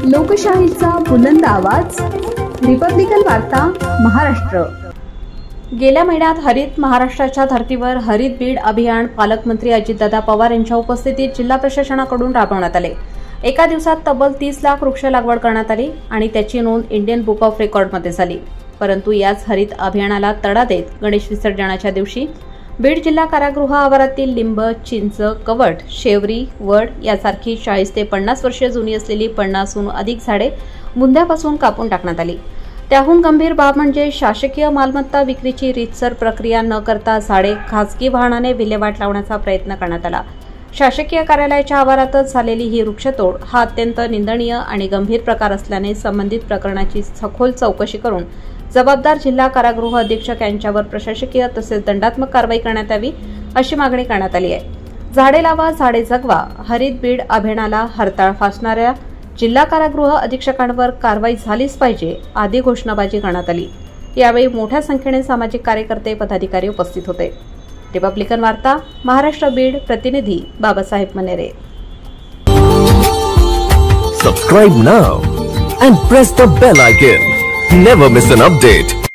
लोकशाहीचा बुलंद आवाज, रिपब्लिकन वार्ता महाराष्ट्र। गेल्या महिन्यात हरित महाराष्ट्राच्या धर्तीवर हरित बीड अभियान पालकमंत्री अजितदादा पवार यांच्या उपस्थितीत जिल्हा प्रशासनाकडून राबवण्यात आले। एका दिवसात तब्बल 30 लाख वृक्ष लागवड करण्यात आली आणि त्याची नोंद इंडियन बुक ऑफ रेकॉर्डमध्ये झाली। परंतु याच हरित अभियानाला तडा देत गणेश विसर्जनाच्या दिवशी बीड जिल्हा कारागृह आवारातील लिंब, चिंच, कवठ, शेवरी, वड यासारखी 40 ते 50 वर्षे जुनी असलेली 50हून अधिक झाडे बुंध्यापासून कापून टाकण्यात आली। त्याहून गंभीर बाब म्हणजे शासकीय मालमत्ता विक्रीची रीतसर प्रक्रिया न करता झाडे खासगी वाहनाने विल्हेवाट लावण्याचा प्रयत्न करण्यात आला। शासकीय कार्यालयाच्या आवारातच झालेली ही वृक्षतोड हा अत्यंत निंदनीय आणि गंभीर प्रकार असल्याने संबंधित प्रकरणाची सखोल चौकशी करून जबाबदार जिल्हा कारागृह अधीक्षक यांच्यावर प्रशासकीय तसेच दंडात्मक कारवाई करण्यात यावी अशी मागणी करण्यात आली आहे। झाडे लावा, झाडे जगवा हरित बीड अभियानाला हरताळ फासणाऱ्या जिल्हा कारागृह अधीक्षकांवर कारवाई झालीच पाहिजे आदी घोषणाबाजी करण्यात आली। यावेळी मोठ्या संख्येने सामाजिक कार्यकर्ते, पदाधिकारी उपस्थित होते। रिपब्लिकन वार्ता महाराष्ट्र बीड, प्रतिनिधी Babasaheb Manere. Subscribe now and press the bell icon. Never miss an update.